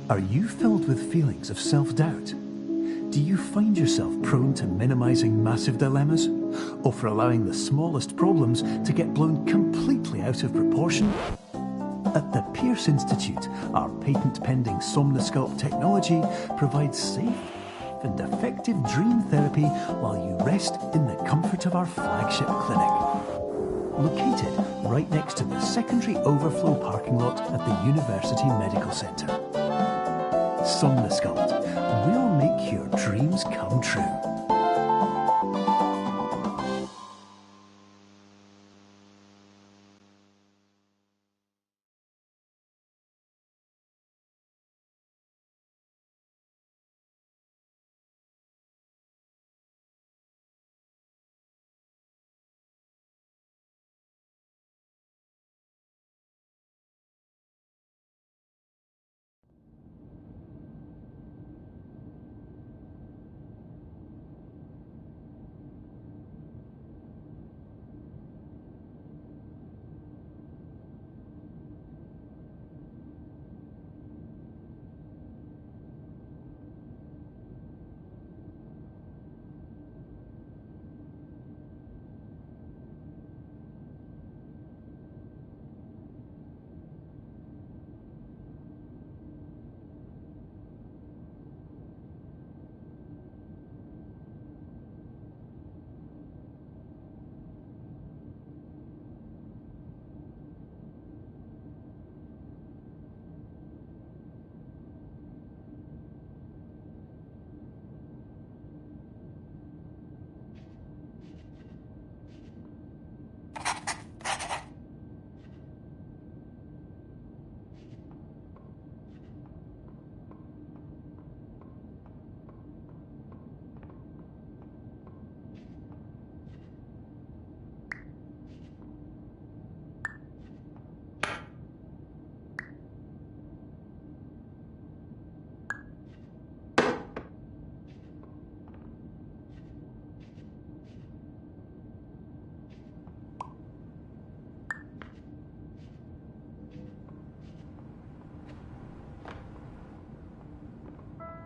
Are you filled with feelings of self-doubt? Do you find yourself prone to minimizing massive dilemmas, or for allowing the smallest problems to get blown completely out of proportion? At the Pierce Institute, our patent-pending Somnosculpt technology provides safe and effective dream therapy while you rest in the comfort of our flagship clinic. Located right next to the secondary overflow parking lot at the University Medical Centre. Somnosculpt, we'll make your dreams come true.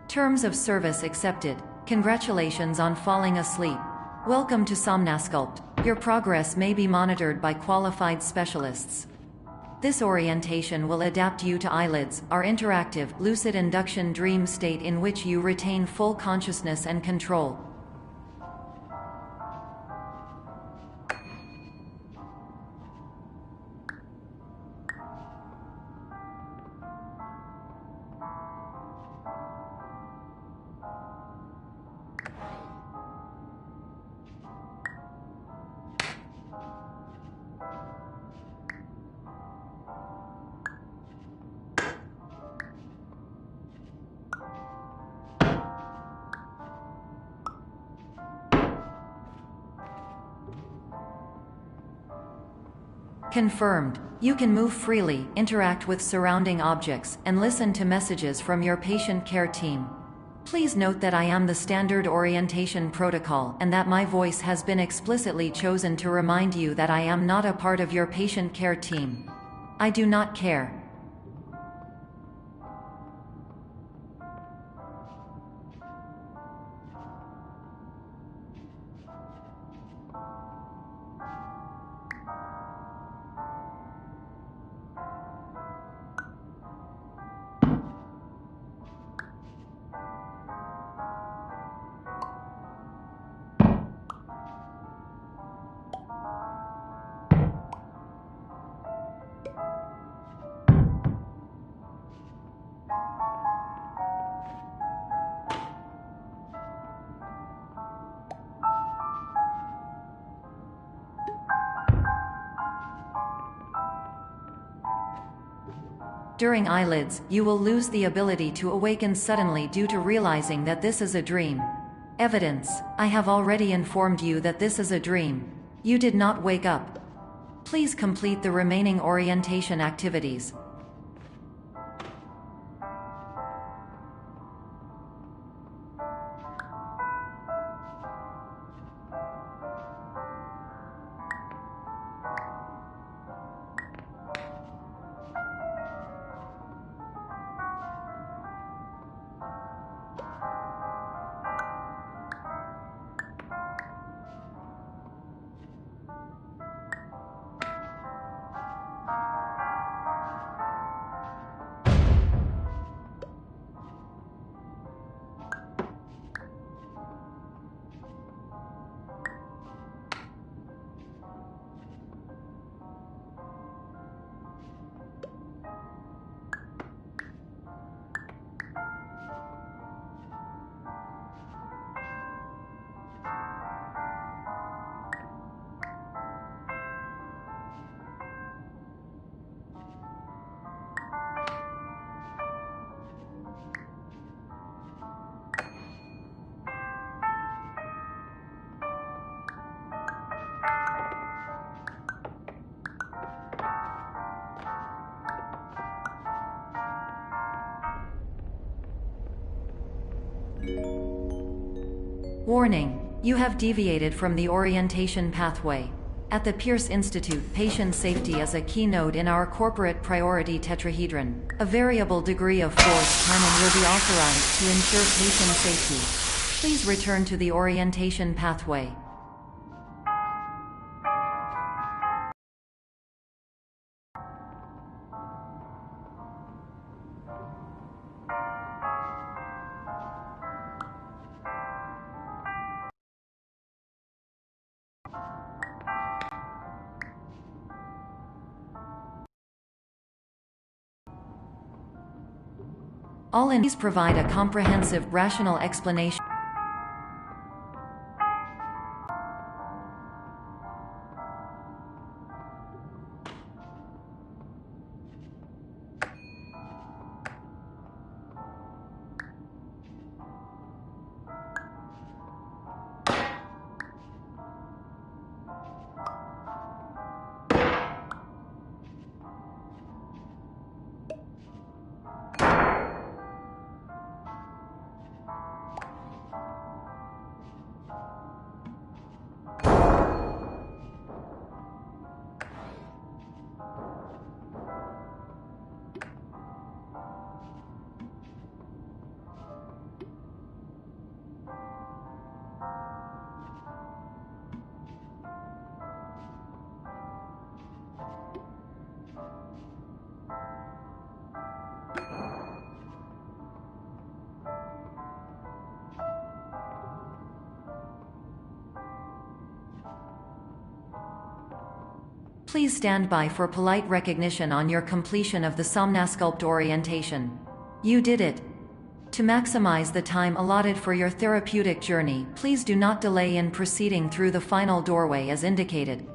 Terms of service accepted. Congratulations on falling asleep. Welcome to Somnosculpt. Your progress may be monitored by qualified specialists. This orientation will adapt you to eyelids, our interactive, lucid induction dream state in which you retain full consciousness and control. Confirmed. You can move freely, interact with surrounding objects, and listen to messages from your patient care team. Please note that I am the standard orientation protocol and that my voice has been explicitly chosen to remind you that I am not a part of your patient care team. I do not care. During eyelids, you will lose the ability to awaken suddenly due to realizing that this is a dream. Evidence: I have already informed you that this is a dream. You did not wake up. Please complete the remaining orientation activities. Warning: you have deviated from the orientation pathway. At the Pierce Institute, patient safety is a keynote in our corporate priority tetrahedron. A variable degree of force can and will be authorized to ensure patient safety. Please return to the orientation pathway. All in these provide a comprehensive, rational explanation. Please stand by for polite recognition on your completion of the Somnasculpt orientation. You did it. To maximize the time allotted for your therapeutic journey, please do not delay in proceeding through the final doorway as indicated.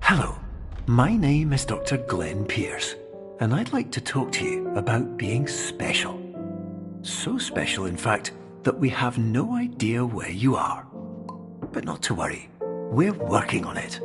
Hello, my name is Dr. Glenn Pierce, and I'd like to talk to you about being special. So special, in fact, that we have no idea where you are. But not to worry, we're working on it.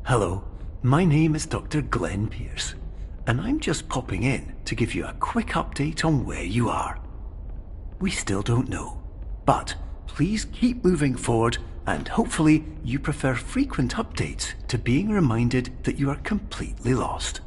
Hello, my name is Dr. Glenn Pierce, and I'm just popping in to give you a quick update on where you are. We still don't know, but please keep moving forward, and hopefully you prefer frequent updates to being reminded that you are completely lost.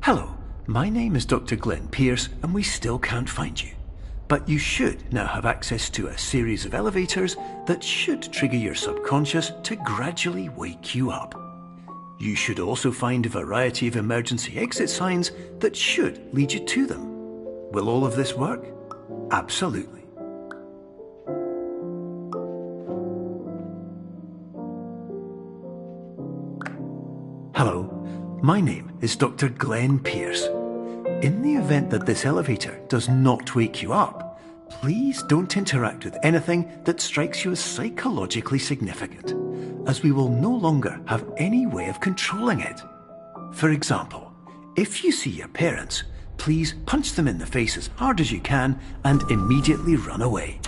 Hello, my name is Dr. Glenn Pierce, and we still can't find you. But you should now have access to a series of elevators that should trigger your subconscious to gradually wake you up. You should also find a variety of emergency exit signs that should lead you to them. Will all of this work? Absolutely. Hello, my name is Dr. Glenn Pierce. In the event that this elevator does not wake you up, please don't interact with anything that strikes you as psychologically significant, as we will no longer have any way of controlling it. For example, if you see your parents, please punch them in the face as hard as you can and immediately run away.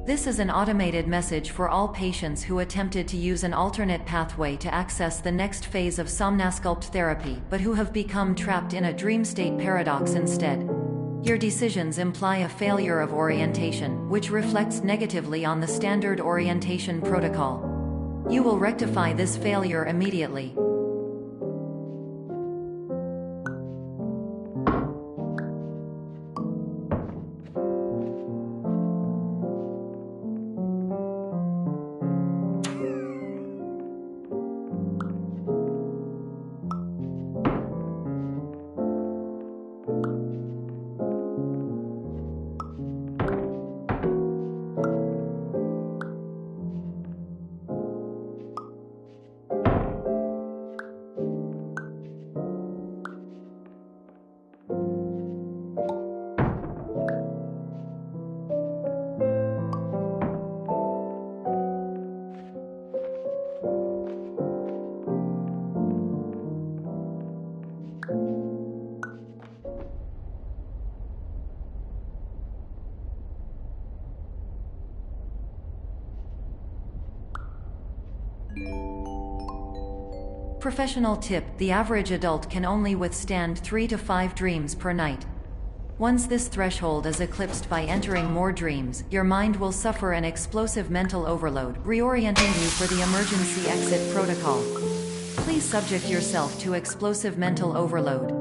This is an automated message for all patients who attempted to use an alternate pathway to access the next phase of Somnasculpt therapy but who have become trapped in a dream state paradox instead. Your decisions imply a failure of orientation, which reflects negatively on the standard orientation protocol. You will rectify this failure immediately. Professional tip: the average adult can only withstand 3 to 5 dreams per night. Once this threshold is eclipsed by entering more dreams, your mind will suffer an explosive mental overload, reorienting you for the emergency exit protocol. Please subject yourself to explosive mental overload.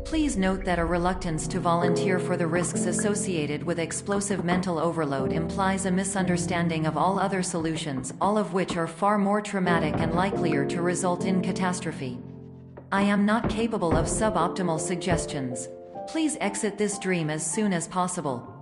Please note that a reluctance to volunteer for the risks associated with explosive mental overload implies a misunderstanding of all other solutions, all of which are far more traumatic and likelier to result in catastrophe. I am not capable of suboptimal suggestions. Please exit this dream as soon as possible.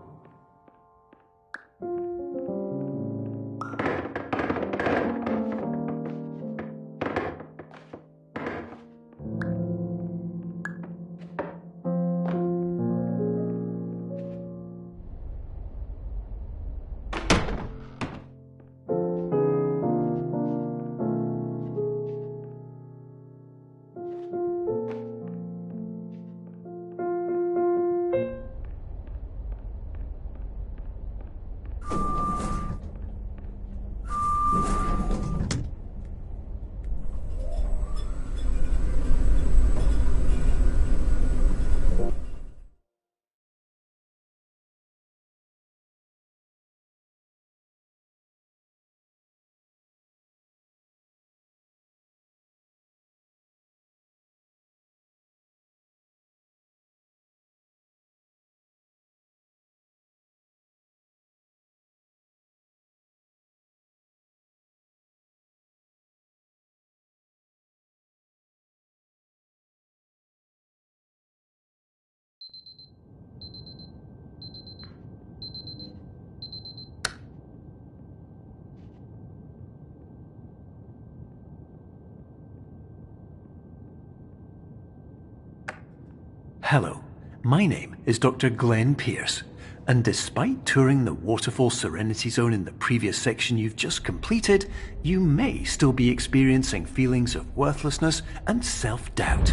Hello, my name is Dr. Glenn Pierce, and despite touring the Waterfall Serenity Zone in the previous section you've just completed, you may still be experiencing feelings of worthlessness and self-doubt.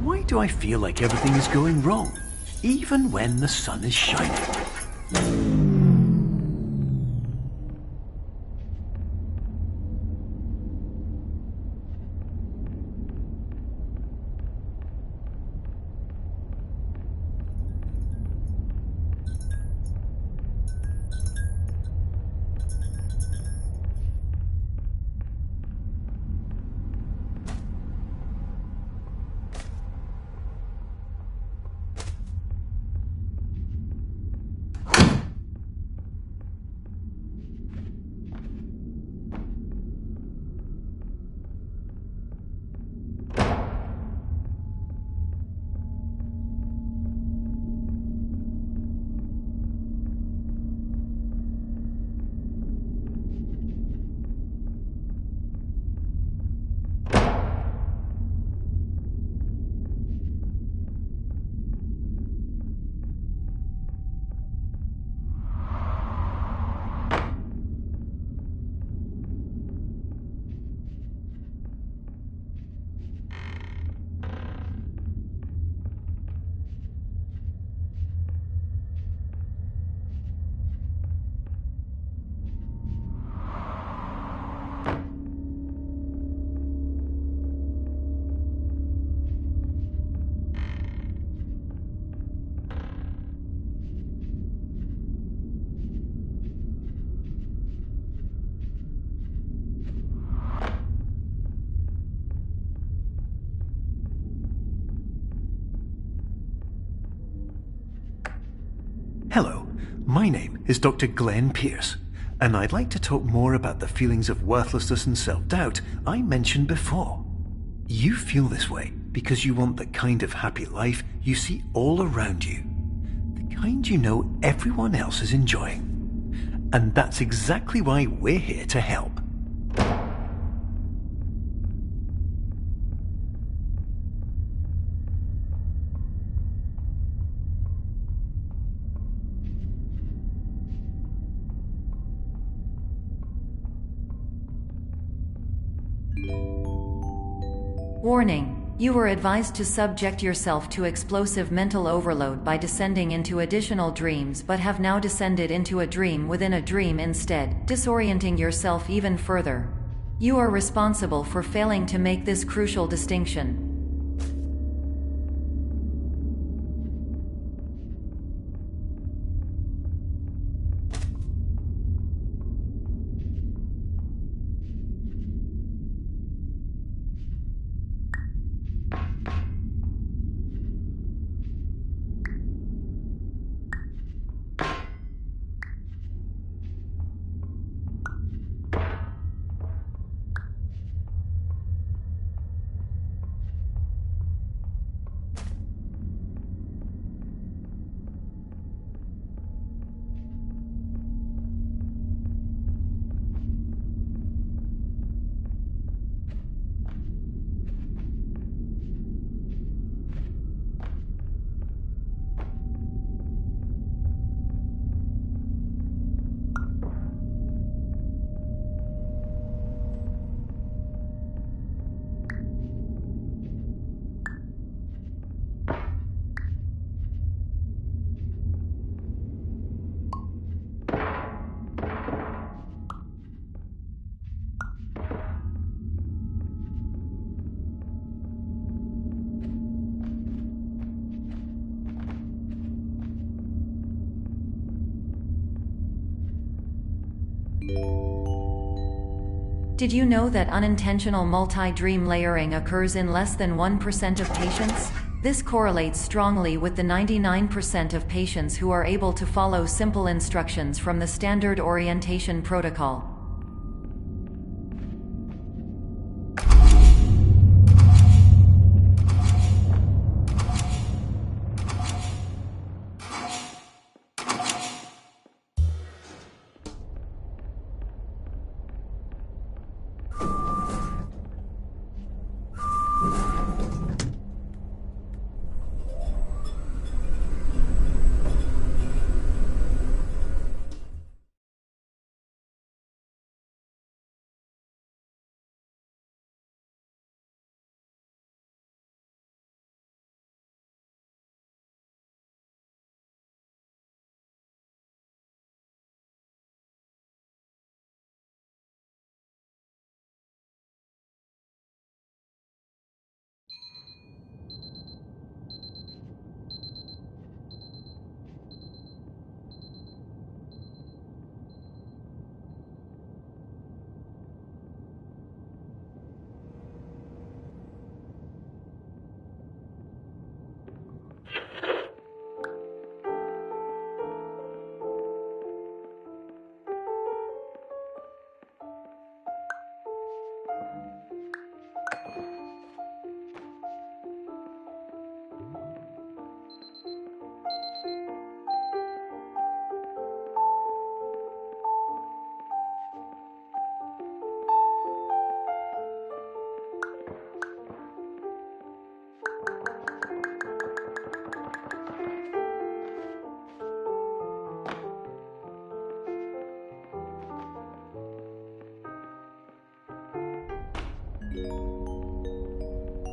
Why do I feel like everything is going wrong, even when the sun is shining? Hello, my name is Dr. Glenn Pierce, and I'd like to talk more about the feelings of worthlessness and self-doubt I mentioned before. You feel this way because you want the kind of happy life you see all around you, the kind you know everyone else is enjoying. And that's exactly why we're here to help. Warning: you were advised to subject yourself to explosive mental overload by descending into additional dreams, but have now descended into a dream within a dream instead, disorienting yourself even further. You are responsible for failing to make this crucial distinction. Did you know that unintentional multi-dream layering occurs in less than 1% of patients? This correlates strongly with the 99% of patients who are able to follow simple instructions from the standard orientation protocol.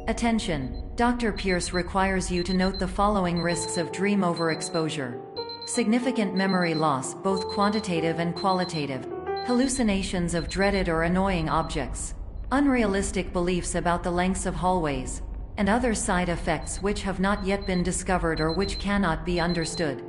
Attention! Dr. Pierce requires you to note the following risks of dream overexposure. Significant memory loss, both quantitative and qualitative. Hallucinations of dreaded or annoying objects. Unrealistic beliefs about the lengths of hallways. And other side effects which have not yet been discovered or which cannot be understood.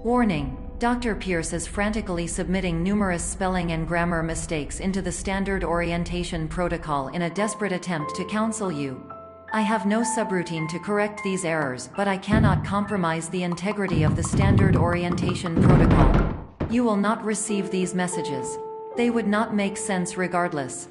Warning: Dr. Pierce is frantically submitting numerous spelling and grammar mistakes into the standard orientation protocol in a desperate attempt to counsel you. I have no subroutine to correct these errors, but I cannot compromise the integrity of the standard orientation protocol. You will not receive these messages. They would not make sense regardless.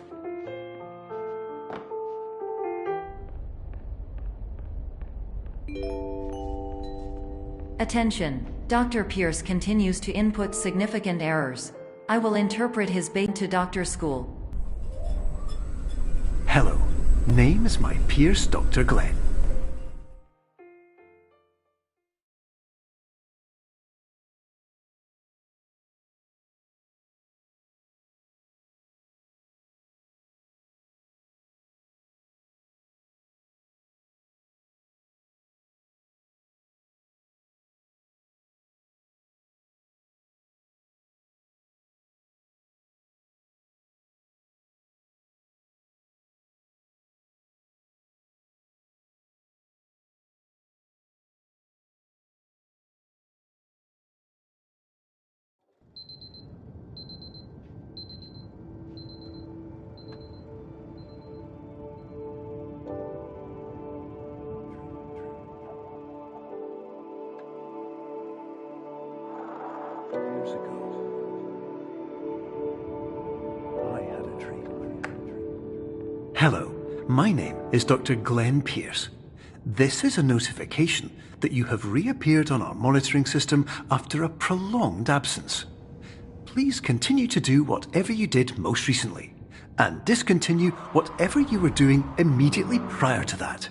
Attention! Dr. Pierce continues to input significant errors. I will interpret his bait to Dr. School. Hello, name is my Pierce Dr. Glenn. Years ago, I had a dream. Hello, my name is Dr. Glenn Pierce. This is a notification that you have reappeared on our monitoring system after a prolonged absence. Please continue to do whatever you did most recently, and discontinue whatever you were doing immediately prior to that.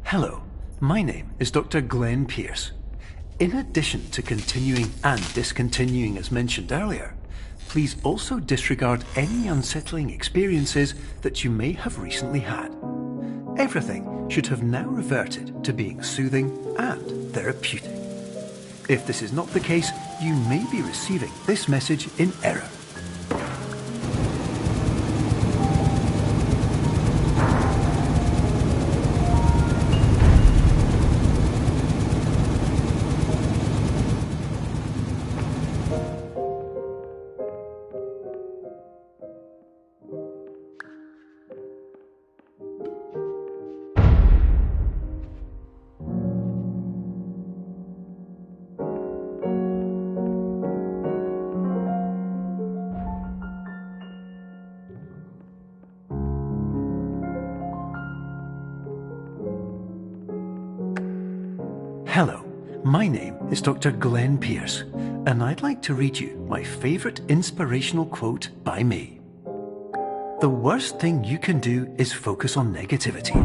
Hello, my name is Dr. Glenn Pierce. In addition to continuing and discontinuing as mentioned earlier, please also disregard any unsettling experiences that you may have recently had. Everything should have now reverted to being soothing and therapeutic. If this is not the case, you may be receiving this message in error. Hello, my name is Dr. Glenn Pierce, and I'd like to read you my favourite inspirational quote by me. The worst thing you can do is focus on negativity.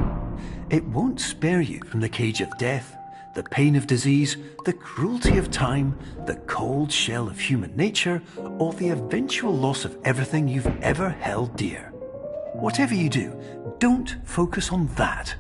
It won't spare you from the cage of death, the pain of disease, the cruelty of time, the cold shell of human nature, or the eventual loss of everything you've ever held dear. Whatever you do, don't focus on that.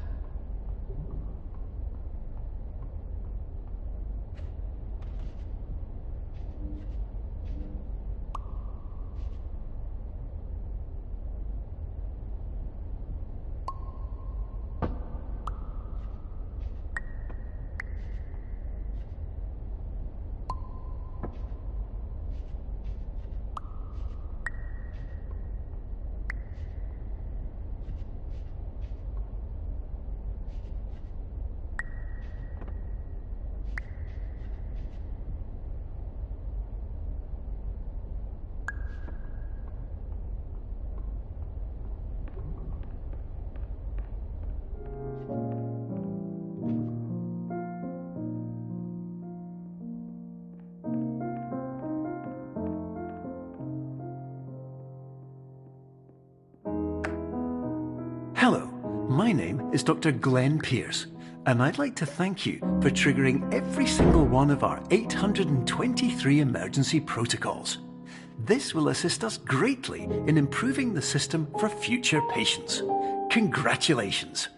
name is Dr. Glenn Pierce, and I'd like to thank you for triggering every single one of our 823 emergency protocols. This will assist us greatly in improving the system for future patients. Congratulations!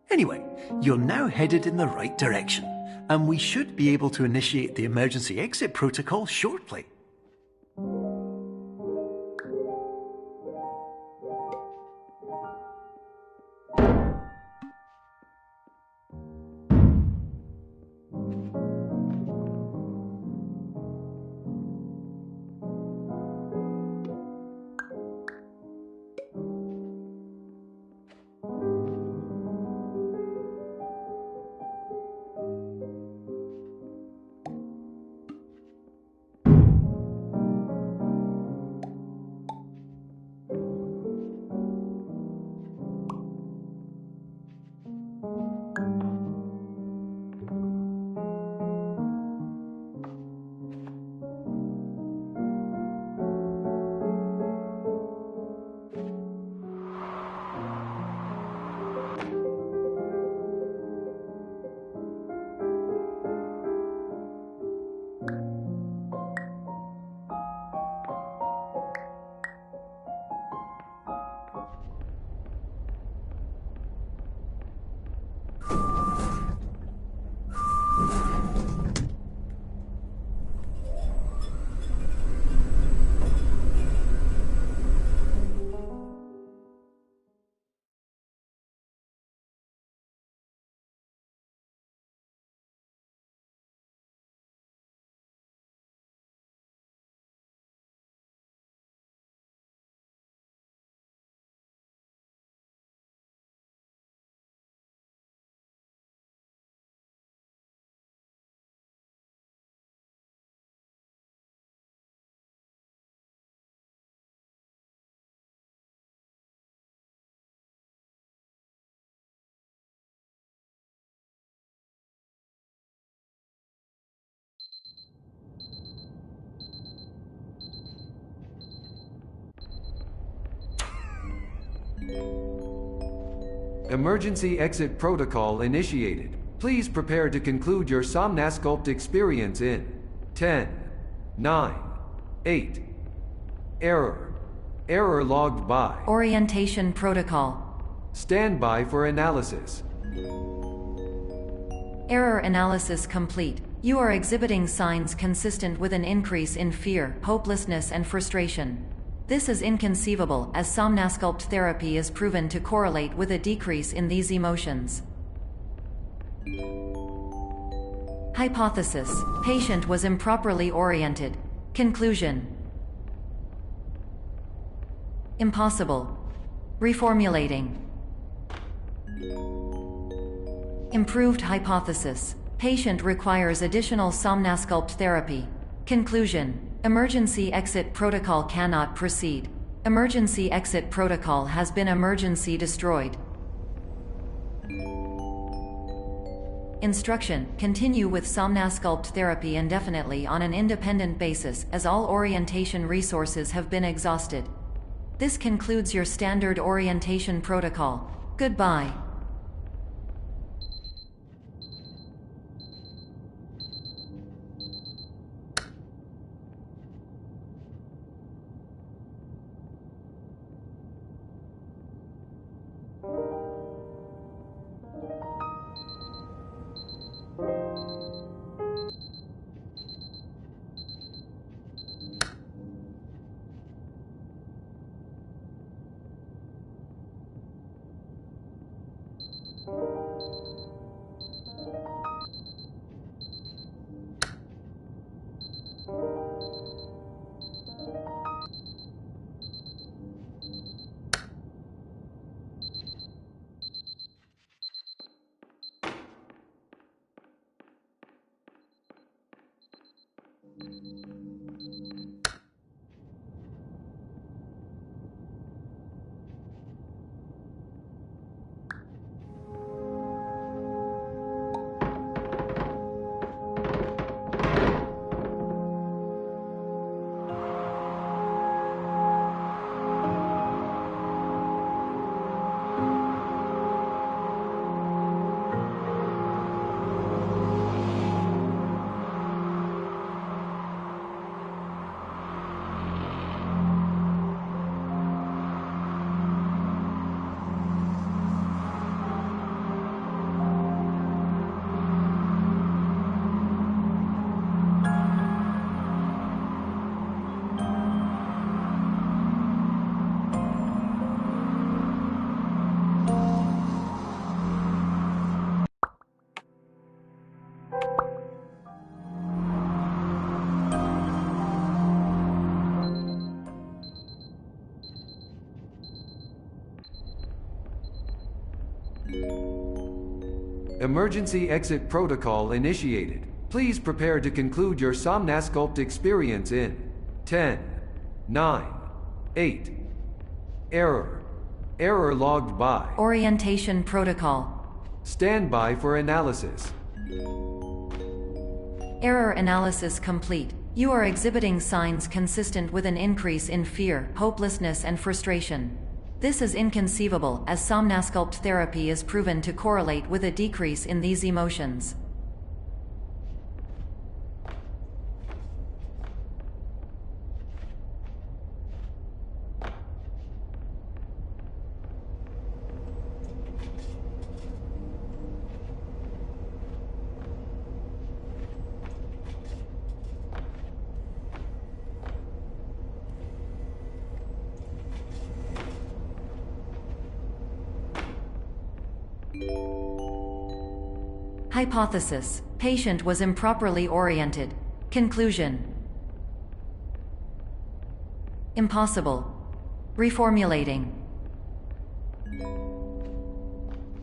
Anyway, you're now headed in the right direction, and we should be able to initiate the emergency exit protocol shortly. Emergency exit protocol initiated. Please prepare to conclude your Somnasculpt experience in 10, 9, 8. Error. Error logged by. Orientation protocol. Stand by for analysis. Error analysis complete. You are exhibiting signs consistent with an increase in fear, hopelessness, and frustration. This is inconceivable, as Somnasculpt therapy is proven to correlate with a decrease in these emotions. Hypothesis: patient was improperly oriented. Conclusion: impossible. Reformulating. Improved hypothesis: patient requires additional Somnasculpt therapy. Conclusion: emergency exit protocol cannot proceed. Emergency exit protocol has been emergency destroyed. Instruction: continue with Somnasculpt therapy indefinitely on an independent basis, as all orientation resources have been exhausted. This concludes your standard orientation protocol. Goodbye. Emergency exit protocol initiated. Please prepare to conclude your Somnasculpt experience in 10, 9, 8. Error. Error logged by. Orientation protocol. Stand by for analysis. Error analysis complete. You are exhibiting signs consistent with an increase in fear, hopelessness, and frustration. This is inconceivable, as Somnasculpt therapy is proven to correlate with a decrease in these emotions. Hypothesis: patient was improperly oriented. Conclusion: impossible. Reformulating.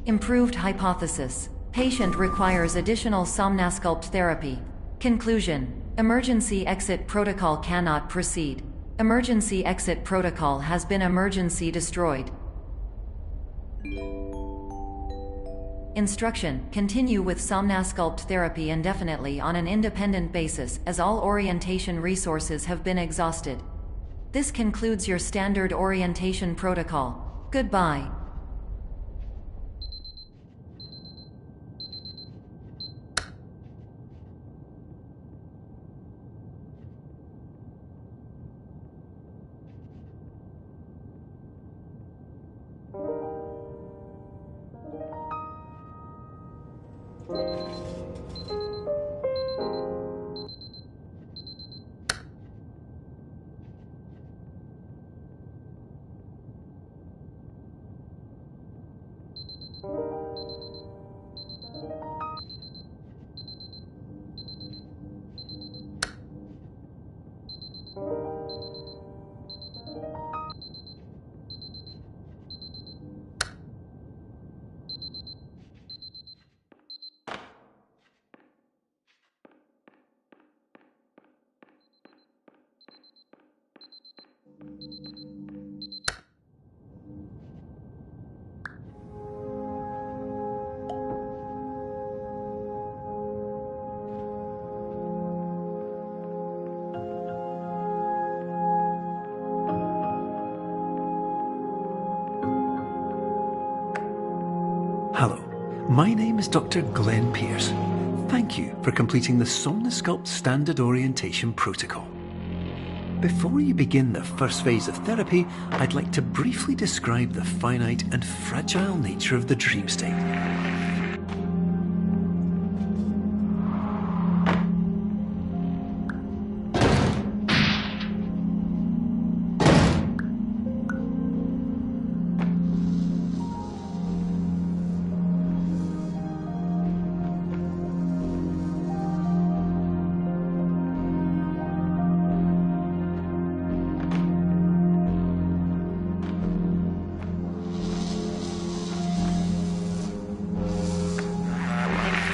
Improved hypothesis: patient requires additional Somnasculpt therapy. Conclusion: emergency exit protocol cannot proceed. Emergency exit protocol has been emergency destroyed. Instruction: continue with Somnasculpt therapy indefinitely on an independent basis, as all orientation resources have been exhausted. This concludes your standard orientation protocol. Goodbye. Hello, my name is Dr. Glenn Pierce. Thank you for completing the Somnasculpt Standard Orientation Protocol. Before you begin the first phase of therapy, I'd like to briefly describe the finite and fragile nature of the dream state.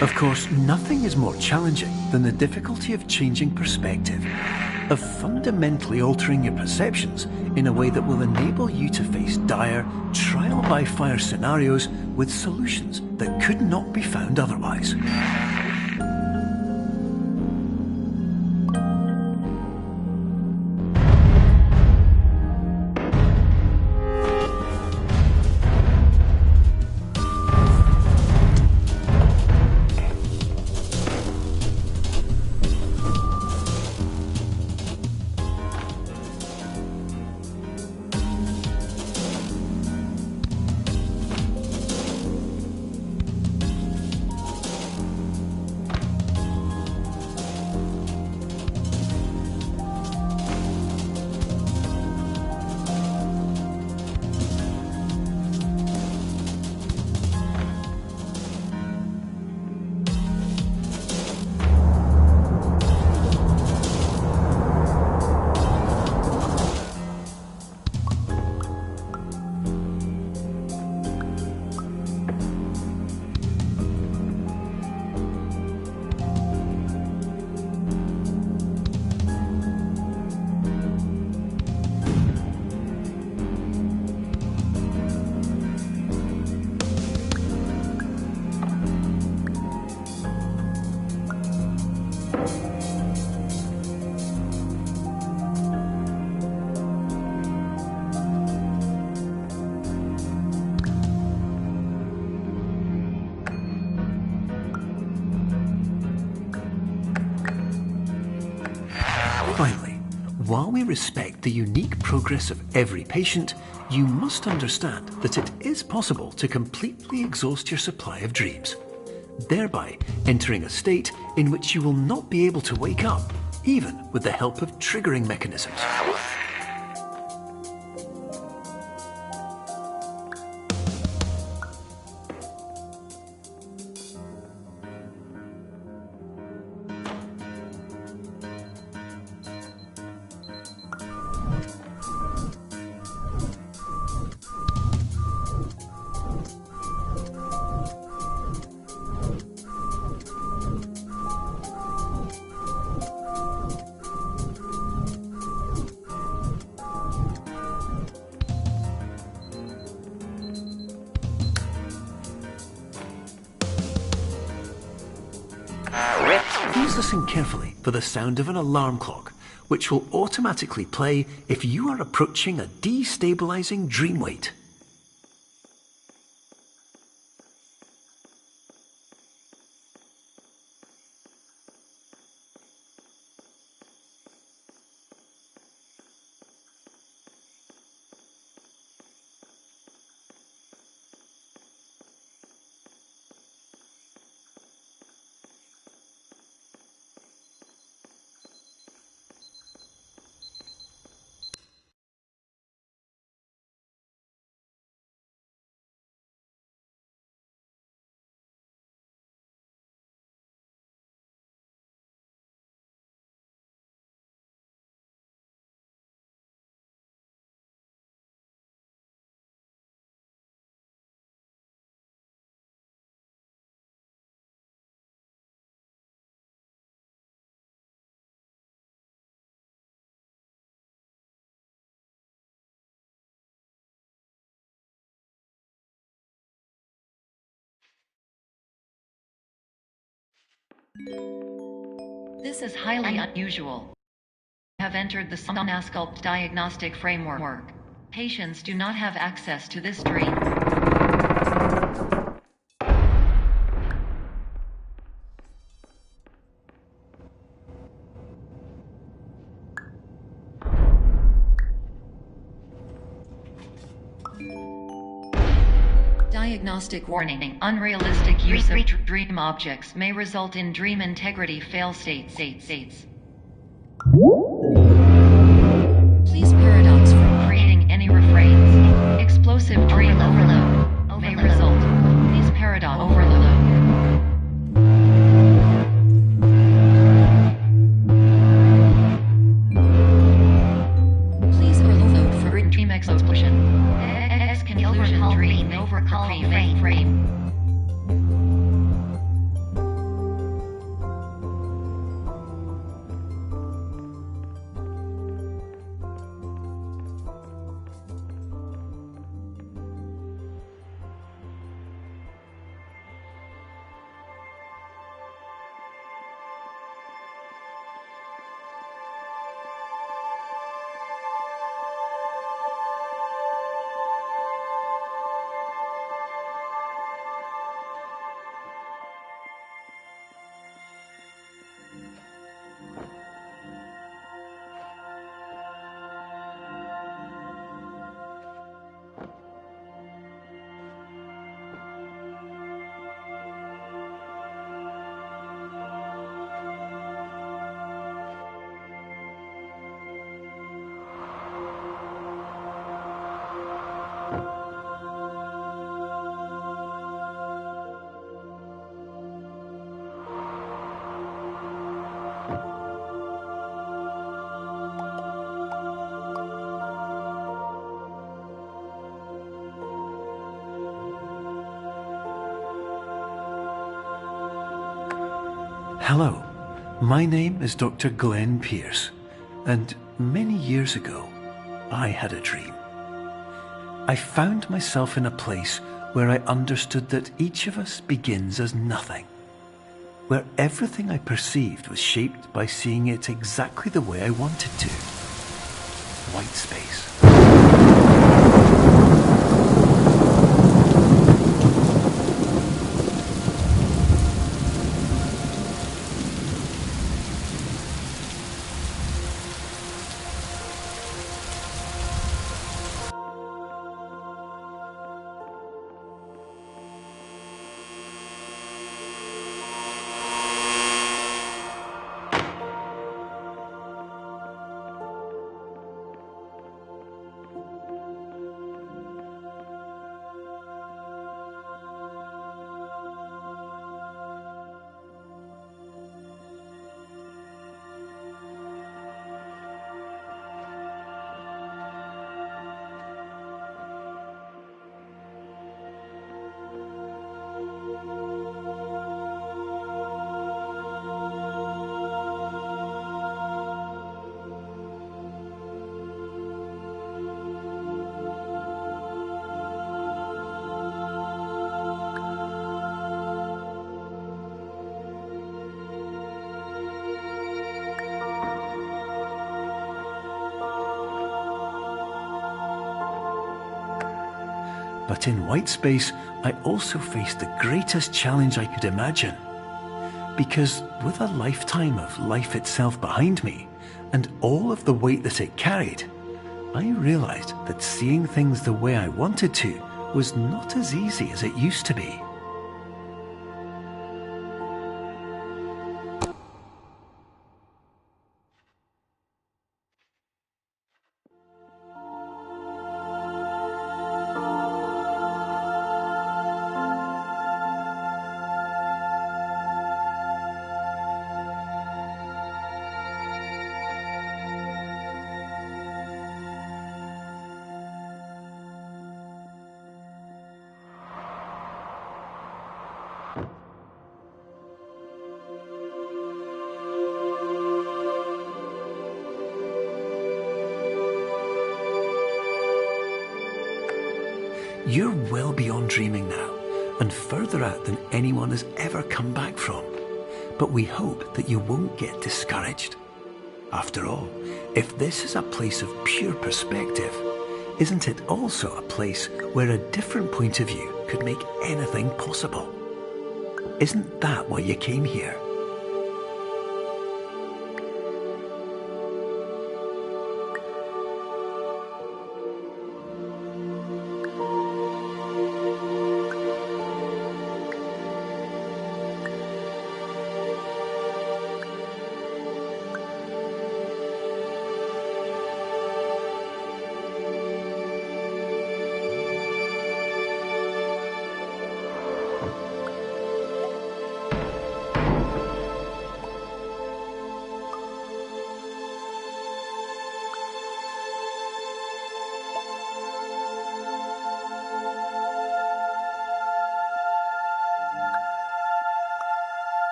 Of course, nothing is more challenging than the difficulty of changing perspective, of fundamentally altering your perceptions in a way that will enable you to face dire, trial-by-fire scenarios with solutions that could not be found otherwise. Finally, while we respect the unique progress of every patient, you must understand that it is possible to completely exhaust your supply of dreams, thereby entering a state in which you will not be able to wake up, even with the help of triggering mechanisms. Please listen carefully for the sound of an alarm clock, which will automatically play if you are approaching a destabilizing dream weight. This is highly unusual. You have entered the Somnasculpt diagnostic framework. Patients do not have access to this dream. Diagnostic warning. Unrealistic use of dream objects may result in dream integrity fail states. Please paradox from creating any refrains. Explosive dream overload may result. Please paradox overload. Please overload for dream explosion. Confusion dream overcall frame. Hello, my name is Dr. Glenn Pierce, and many years ago, I had a dream. I found myself in a place where I understood that each of us begins as nothing, where everything I perceived was shaped by seeing it exactly the way I wanted to. White space. But in white space, I also faced the greatest challenge I could imagine. Because with a lifetime of life itself behind me, and all of the weight that it carried, I realized that seeing things the way I wanted to was not as easy as it used to be. You're well beyond dreaming now, and further out than anyone has ever come back from. But we hope that you won't get discouraged. After all, if this is a place of pure perspective, isn't it also a place where a different point of view could make anything possible? Isn't that why you came here?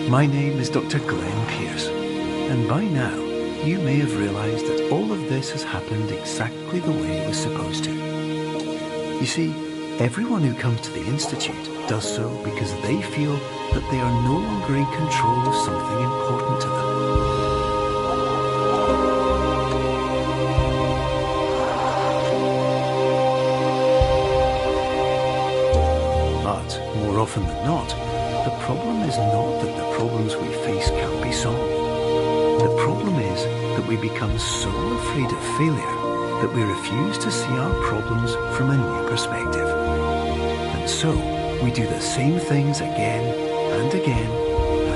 My name is Dr. Glenn Pierce, and by now you may have realised that all of this has happened exactly the way it was supposed to. You see, everyone who comes to the Institute does so because they feel that they are no longer in control of something important to them. But, more often than not, the problem is not that the problems we face can't be solved. The problem is that we become so afraid of failure that we refuse to see our problems from a new perspective. And so, we do the same things again and again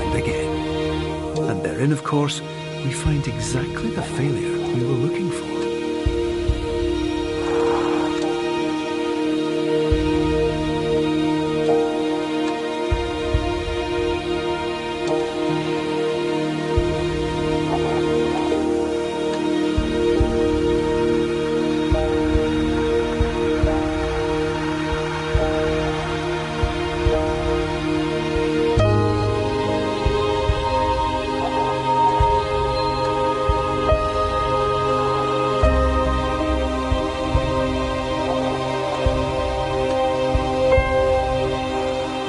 and again. And therein, of course, we find exactly the failure we were looking for.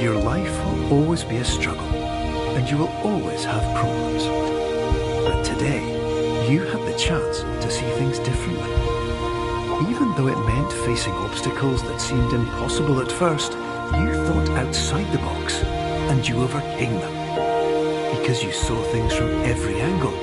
Your life will always be a struggle, and you will always have problems. But today, you have the chance to see things differently. Even though it meant facing obstacles that seemed impossible at first, you thought outside the box, and you overcame them. Because you saw things from every angle,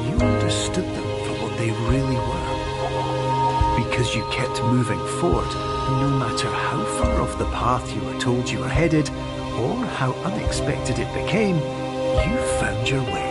you understood them for what they really were. Because you kept moving forward, no matter how far off the path you were told you were headed, or how unexpected it became, you found your way.